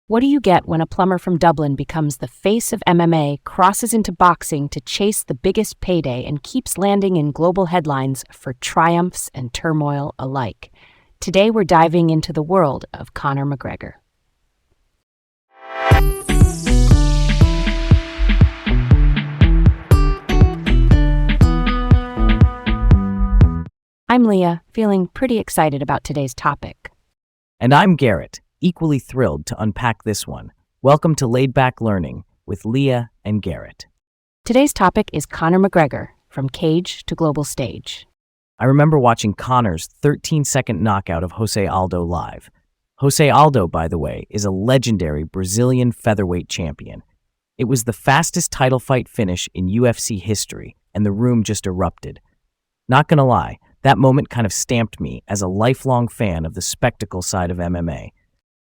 What do you get when a plumber from Dublin becomes the face of MMA, crosses into boxing to chase the biggest payday, and keeps landing in global headlines for triumphs and turmoil alike? Today we're diving into the world of Conor McGregor. I'm Leah, feeling pretty excited about today's topic. And I'm Garrett, equally thrilled to unpack this one. Welcome to Laid Back Learning with Leah and Garrett. Today's topic is Conor McGregor, from cage to global stage. I remember watching Conor's 13-second knockout of Jose Aldo live. Jose Aldo, by the way, is a legendary Brazilian featherweight champion. It was the fastest title fight finish in UFC history, and the room just erupted. Not gonna lie, that moment kind of stamped me as a lifelong fan of the spectacle side of MMA.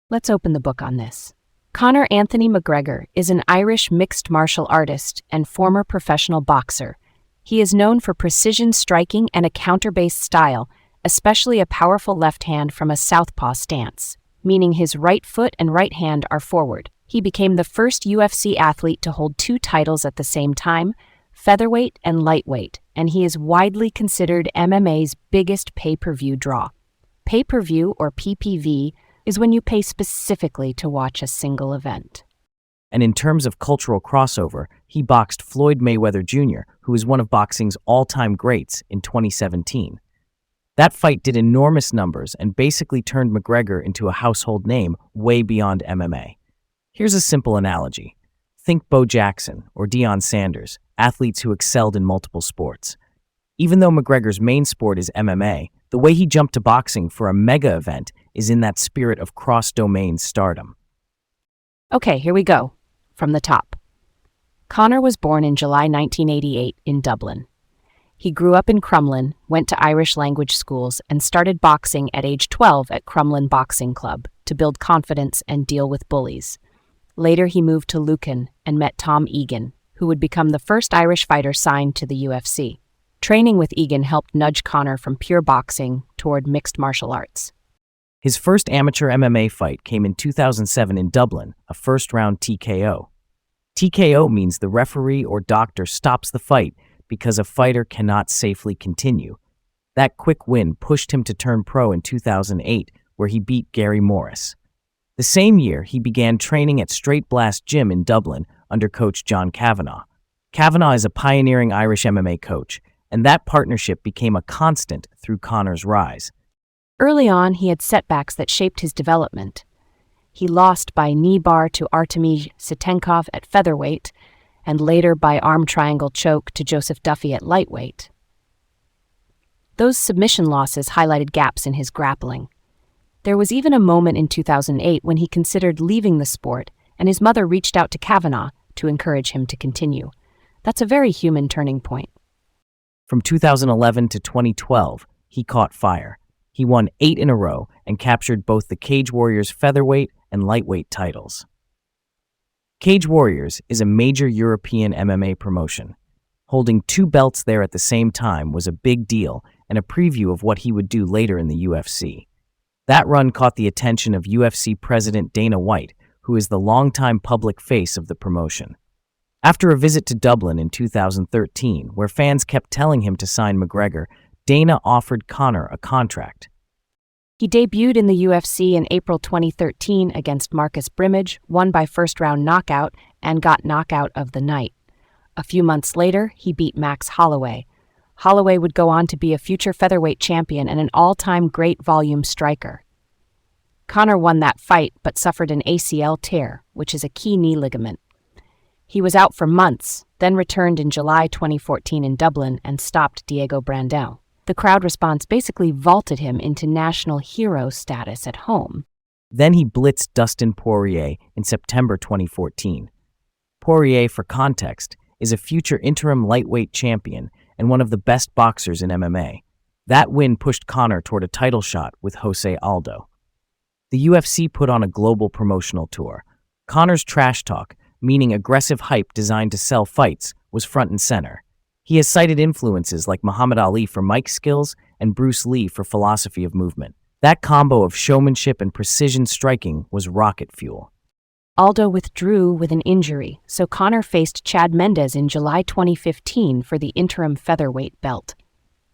Let's open the book on this. Conor Anthony McGregor is an Irish mixed martial artist and former professional boxer. He is known for precision striking and a counter-based style, especially a powerful left hand from a southpaw stance, meaning his right foot and right hand are forward. He became the first UFC athlete to hold two titles at the same time, featherweight and lightweight, and he is widely considered MMA's biggest pay-per-view draw. Pay-per-view, or PPV, is when you pay specifically to watch a single event. And in terms of cultural crossover, he boxed Floyd Mayweather Jr., who is one of boxing's all-time greats, in 2017. That fight did enormous numbers and basically turned McGregor into a household name way beyond MMA. Here's a simple analogy. Think Bo Jackson or Deion Sanders, athletes who excelled in multiple sports. Even though McGregor's main sport is MMA, the way he jumped to boxing for a mega event is in that spirit of cross-domain stardom. Okay, here we go. From the top. Conor was born in July 1988 in Dublin. He grew up in Crumlin, went to Irish language schools, and started boxing at age 12 at Crumlin Boxing Club to build confidence and deal with bullies. Later, he moved to Lucan and met Tom Egan, who would become the first Irish fighter signed to the UFC. Training with Egan helped nudge Conor from pure boxing toward mixed martial arts. His first amateur MMA fight came in 2007 in Dublin, a first-round TKO. TKO means the referee or doctor stops the fight because a fighter cannot safely continue. That quick win pushed him to turn pro in 2008, where he beat Gary Morris. The same year, he began training at Straight Blast Gym in Dublin under coach John Kavanagh. Kavanagh is a pioneering Irish MMA coach, and that partnership became a constant through Conor's rise. Early on, he had setbacks that shaped his development. He lost by knee bar to Artemy Sitenkov at featherweight, and later by arm triangle choke to Joseph Duffy at lightweight. Those submission losses highlighted gaps in his grappling. There was even a moment in 2008 when he considered leaving the sport, and his mother reached out to Kavanagh to encourage him to continue. That's a very human turning point. From 2011 to 2012, he caught fire. He won 8 in a row and captured both the Cage Warriors featherweight and lightweight titles. Cage Warriors is a major European MMA promotion. Holding 2 belts there at the same time was a big deal and a preview of what he would do later in the UFC. That run caught the attention of UFC President Dana White, who is the longtime public face of the promotion. After a visit to Dublin in 2013, where fans kept telling him to sign McGregor, Dana offered Conor a contract. He debuted in the UFC in April 2013 against Marcus Brimage, won by first-round knockout, and got knockout of the night. A few months later, he beat Max Holloway. Holloway would go on to be a future featherweight champion and an all-time great volume striker. Conor won that fight but suffered an ACL tear, which is a key knee ligament. He was out for months, then returned in July 2014 in Dublin and stopped Diego Brandão. The crowd response basically vaulted him into national hero status at home. Then he blitzed Dustin Poirier in September 2014. Poirier, for context, is a future interim lightweight champion and one of the best boxers in MMA. That win pushed Conor toward a title shot with Jose Aldo. The UFC put on a global promotional tour. Conor's trash talk, meaning aggressive hype designed to sell fights, was front and center. He has cited influences like Muhammad Ali for mic skills and Bruce Lee for philosophy of movement. That combo of showmanship and precision striking was rocket fuel. Aldo withdrew with an injury, so Conor faced Chad Mendes in July 2015 for the interim featherweight belt.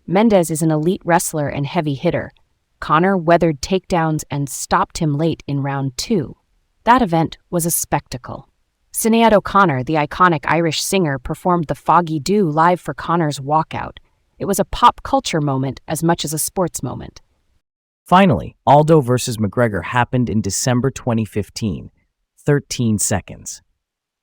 Mendes is an elite wrestler and heavy hitter. Conor weathered takedowns and stopped him late in round 2. That event was a spectacle. Sinead O'Connor, the iconic Irish singer, performed the Foggy Dew live for Conor's walkout. It was a pop culture moment as much as a sports moment. Finally, Aldo versus McGregor happened in December 2015, 13 seconds.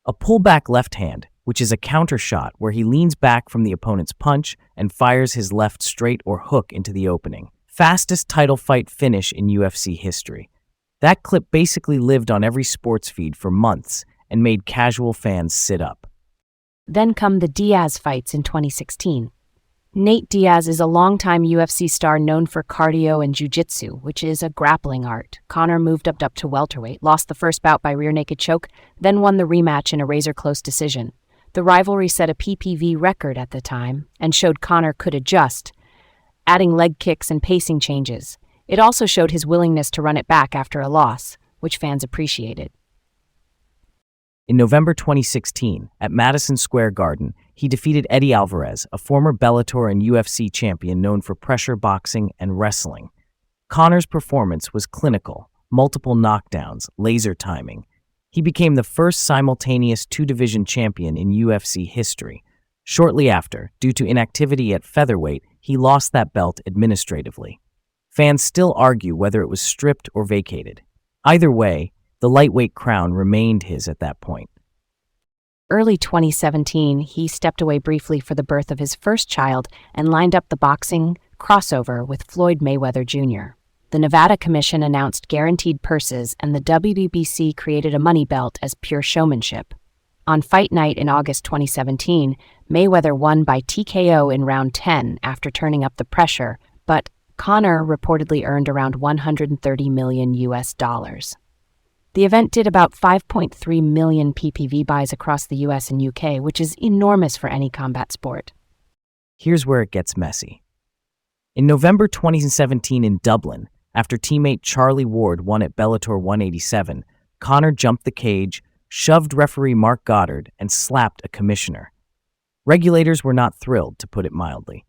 A pullback left hand, which is a counter shot where he leans back from the opponent's punch and fires his left straight or hook into the opening. Fastest title fight finish in UFC history. That clip basically lived on every sports feed for months and made casual fans sit up. Then come the Diaz fights in 2016. Nate Diaz is a longtime UFC star known for cardio and jiu-jitsu, which is a grappling art. Conor moved up to welterweight, lost the first bout by rear naked choke, then won the rematch in a razor-close decision. The rivalry set a PPV record at the time and showed Conor could adjust, adding leg kicks and pacing changes. It also showed his willingness to run it back after a loss, which fans appreciated. In November 2016, at Madison Square Garden, he defeated Eddie Alvarez, a former Bellator and UFC champion known for pressure boxing and wrestling. Conor's performance was clinical, multiple knockdowns, laser timing. He became the first simultaneous two-division champion in UFC history. Shortly after, due to inactivity at featherweight, he lost that belt administratively. Fans still argue whether it was stripped or vacated. Either way, the lightweight crown remained his at that point. Early 2017, he stepped away briefly for the birth of his first child and lined up the boxing crossover with Floyd Mayweather Jr. The Nevada Commission announced guaranteed purses, and the WBC created a money belt as pure showmanship. On fight night in August 2017, Mayweather won by TKO in round 10 after turning up the pressure, but Conor reportedly earned around $130 million US. The event did about 5.3 million PPV buys across the US and UK, which is enormous for any combat sport. Here's where it gets messy. In November 2017 in Dublin, after teammate Charlie Ward won at Bellator 187, Conor jumped the cage, shoved referee Mark Goddard, and slapped a commissioner. Regulators were not thrilled, to put it mildly.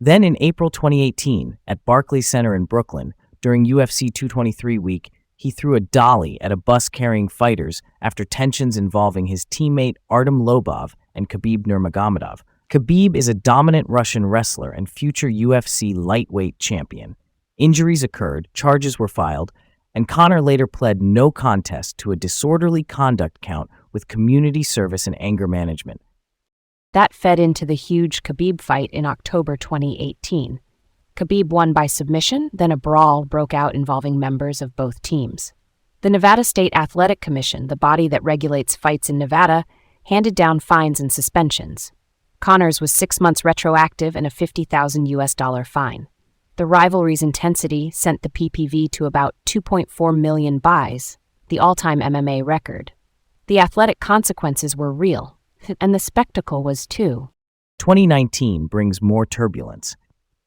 Then in April 2018, at Barclays Center in Brooklyn, during UFC 223 week, he threw a dolly at a bus carrying fighters after tensions involving his teammate Artem Lobov and Khabib Nurmagomedov. Khabib is a dominant Russian wrestler and future UFC lightweight champion. Injuries occurred, charges were filed, and Conor later pled no contest to a disorderly conduct count with community service and anger management. That fed into the huge Khabib fight in October 2018. Khabib won by submission, then a brawl broke out involving members of both teams. The Nevada State Athletic Commission, the body that regulates fights in Nevada, handed down fines and suspensions. Conor's was 6 months retroactive and a $50,000 US fine. The rivalry's intensity sent the PPV to about 2.4 million buys, the all-time MMA record. The athletic consequences were real, and the spectacle was too. 2019 brings more turbulence.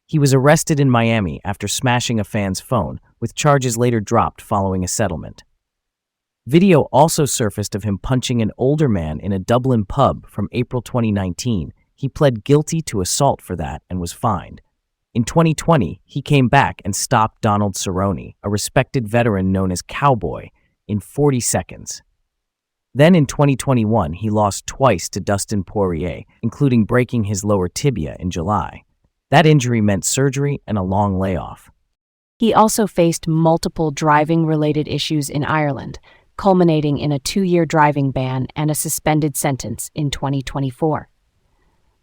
He was arrested in Miami after smashing a fan's phone, with charges later dropped following a settlement. Video also surfaced of him punching an older man in a Dublin pub from April 2019. He pled guilty to assault for that and was fined. In 2020, he came back and stopped Donald Cerrone, a respected veteran known as Cowboy, in 40 seconds. Then in 2021, he lost twice to Dustin Poirier, including breaking his lower tibia in July. That injury meant surgery and a long layoff. He also faced multiple driving-related issues in Ireland, culminating in a 2-year driving ban and a suspended sentence in 2024.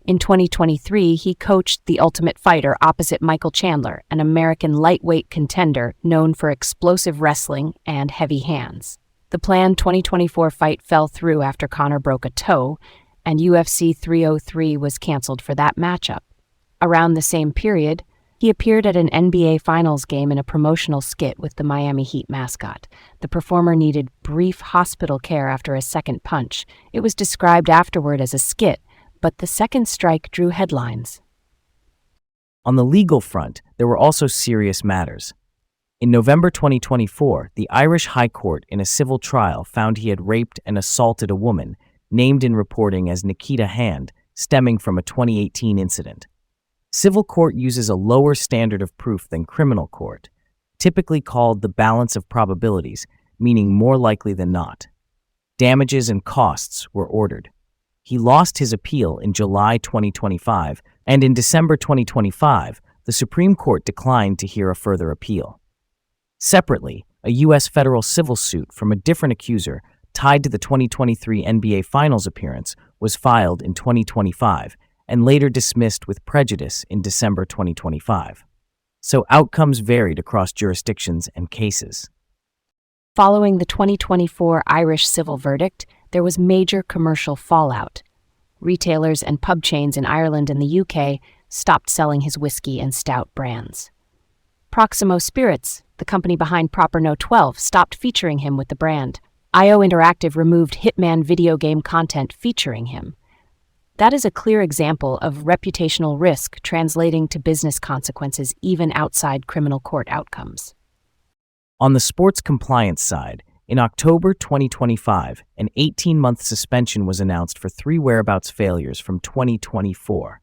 In 2023, he coached The Ultimate Fighter opposite Michael Chandler, an American lightweight contender known for explosive wrestling and heavy hands. The planned 2024 fight fell through after Conor broke a toe, and UFC 303 was canceled for that matchup. Around the same period, he appeared at an NBA Finals game in a promotional skit with the Miami Heat mascot. The performer needed brief hospital care after a second punch. It was described afterward as a skit, but the second strike drew headlines. On the legal front, there were also serious matters. In November 2024, the Irish High Court in a civil trial found he had raped and assaulted a woman, named in reporting as Nikita Hand, stemming from a 2018 incident. Civil court uses a lower standard of proof than criminal court, typically called the balance of probabilities, meaning more likely than not. Damages and costs were ordered. He lost his appeal in July 2025, and in December 2025, the Supreme Court declined to hear a further appeal. Separately, a U.S. federal civil suit from a different accuser tied to the 2023 NBA Finals appearance was filed in 2025 and later dismissed with prejudice in December 2025. So outcomes varied across jurisdictions and cases. Following the 2024 Irish civil verdict, there was major commercial fallout. Retailers and pub chains in Ireland and the UK stopped selling his whiskey and stout brands. Proximo Spirits, the company behind Proper No 12, stopped featuring him with the brand. IO Interactive removed Hitman video game content featuring him. That is a clear example of reputational risk translating to business consequences even outside criminal court outcomes. On the sports compliance side, in October 2025, an 18-month suspension was announced for 3 whereabouts failures from 2024.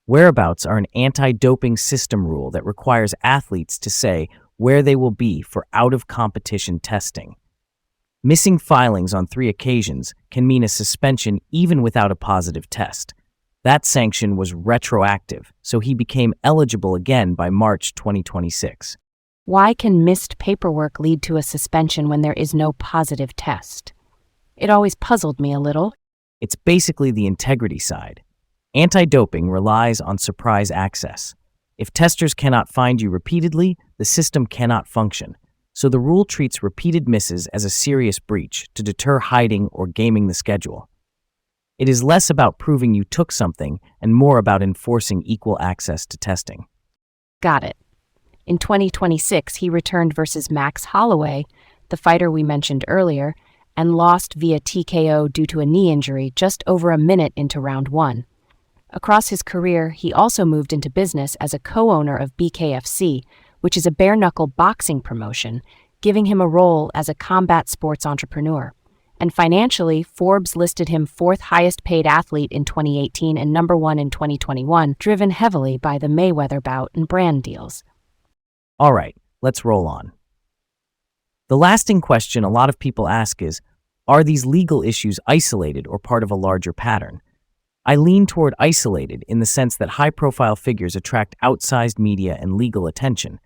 Whereabouts are an anti-doping system rule that requires athletes to say where they will be for out-of-competition testing. Missing filings on 3 occasions can mean a suspension even without a positive test. That sanction was retroactive, so he became eligible again by March 2026. Why can missed paperwork lead to a suspension when there is no positive test? It always puzzled me a little. It's basically the integrity side. Anti-doping relies on surprise access. If testers cannot find you repeatedly, the system cannot function. So the rule treats repeated misses as a serious breach to deter hiding or gaming the schedule. It is less about proving you took something and more about enforcing equal access to testing. Got it. In 2026, he returned versus Max Holloway, the fighter we mentioned earlier, and lost via TKO due to a knee injury just over a minute into round 1. Across his career, he also moved into business as a co-owner of BKFC, which is a bare-knuckle boxing promotion, giving him a role as a combat sports entrepreneur. And financially, Forbes listed him 4th highest-paid athlete in 2018 and number 1 in 2021, driven heavily by the Mayweather bout and brand deals. All right, let's roll on. The lasting question a lot of people ask is, are these legal issues isolated or part of a larger pattern? I lean toward isolated in the sense that high-profile figures attract outsized media and legal attention.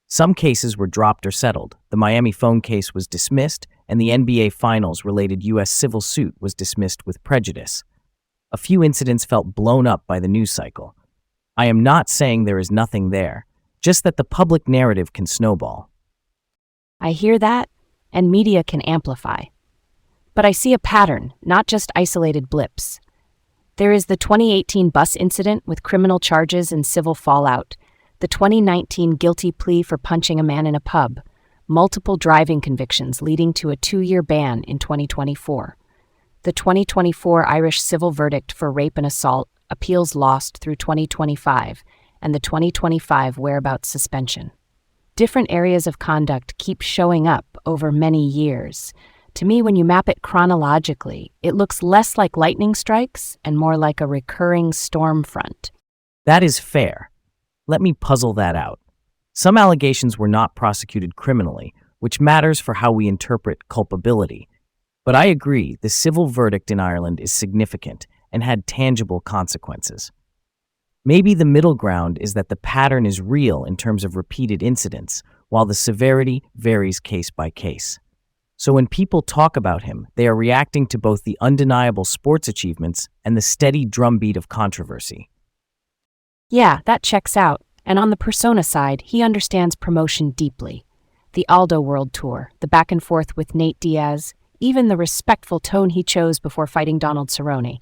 Some cases were dropped or settled. The Miami phone case was dismissed, and the NBA Finals-related U.S. civil suit was dismissed with prejudice. A few incidents felt blown up by the news cycle. I am not saying there is nothing there, just that the public narrative can snowball. I hear that, and media can amplify. But I see a pattern, not just isolated blips. There is the 2018 bus incident with criminal charges and civil fallout, the 2019 guilty plea for punching a man in a pub, multiple driving convictions leading to a 2-year ban in 2024, the 2024 Irish civil verdict for rape and assault, appeals lost through 2025, and the 2025 whereabouts suspension. Different areas of conduct keep showing up over many years. To me, when you map it chronologically, it looks less like lightning strikes and more like a recurring storm front. That is fair. Let me puzzle that out. Some allegations were not prosecuted criminally, which matters for how we interpret culpability. But I agree, the civil verdict in Ireland is significant and had tangible consequences. Maybe the middle ground is that the pattern is real in terms of repeated incidents, while the severity varies case by case. So when people talk about him, they are reacting to both the undeniable sports achievements and the steady drumbeat of controversy. Yeah, that checks out. And on the persona side, he understands promotion deeply. The Aldo World Tour, the back and forth with Nate Diaz, even the respectful tone he chose before fighting Donald Cerrone.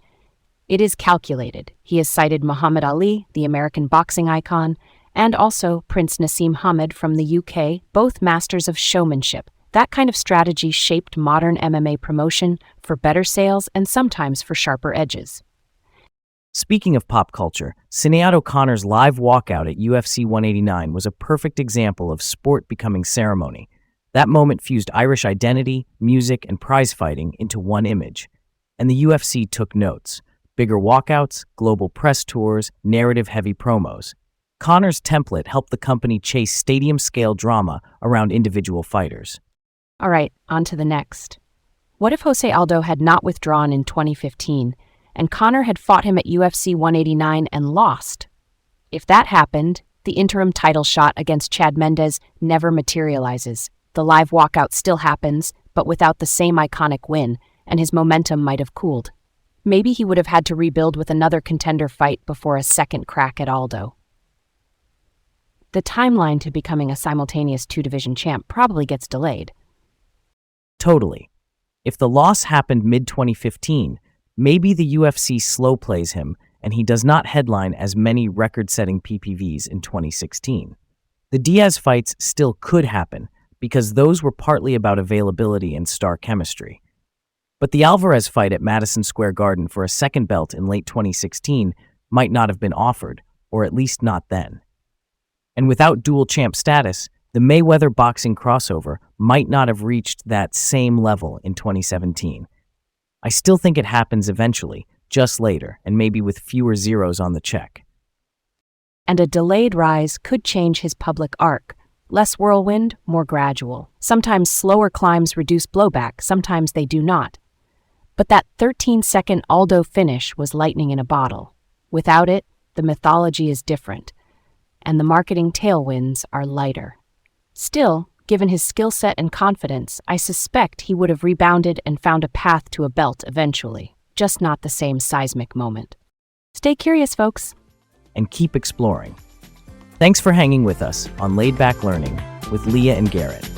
It is calculated. He has cited Muhammad Ali, the American boxing icon, and also Prince Nassim Hamed from the UK, both masters of showmanship. That kind of strategy shaped modern MMA promotion for better sales and sometimes for sharper edges. Speaking of pop culture, Sinead O'Connor's live walkout at UFC 189 was a perfect example of sport becoming ceremony. That moment fused Irish identity, music, and prize fighting into one image. And the UFC took notes. Bigger walkouts, global press tours, narrative-heavy promos. Connor's template helped the company chase stadium-scale drama around individual fighters. All right, on to the next. What if Jose Aldo had not withdrawn in 2015, and Conor had fought him at UFC 189 and lost? If that happened, the interim title shot against Chad Mendes never materializes. The live walkout still happens, but without the same iconic win, and his momentum might have cooled. Maybe he would have had to rebuild with another contender fight before a second crack at Aldo. The timeline to becoming a simultaneous two-division champ probably gets delayed. Totally. If the loss happened mid-2015, maybe the UFC slow plays him and he does not headline as many record-setting PPVs in 2016. The Diaz fights still could happen because those were partly about availability and star chemistry. But the Alvarez fight at Madison Square Garden for a second belt in late 2016 might not have been offered, or at least not then. And without dual champ status, the Mayweather boxing crossover might not have reached that same level in 2017. I still think it happens eventually, just later, and maybe with fewer zeros on the check. And a delayed rise could change his public arc. Less whirlwind, more gradual. Sometimes slower climbs reduce blowback, sometimes they do not. But that 13-second Aldo finish was lightning in a bottle. Without it, the mythology is different, and the marketing tailwinds are lighter. Still, given his skill set and confidence, I suspect he would have rebounded and found a path to a belt eventually, just not the same seismic moment. Stay curious, folks. And keep exploring. Thanks for hanging with us on Laid Back Learning with Leah and Garrett.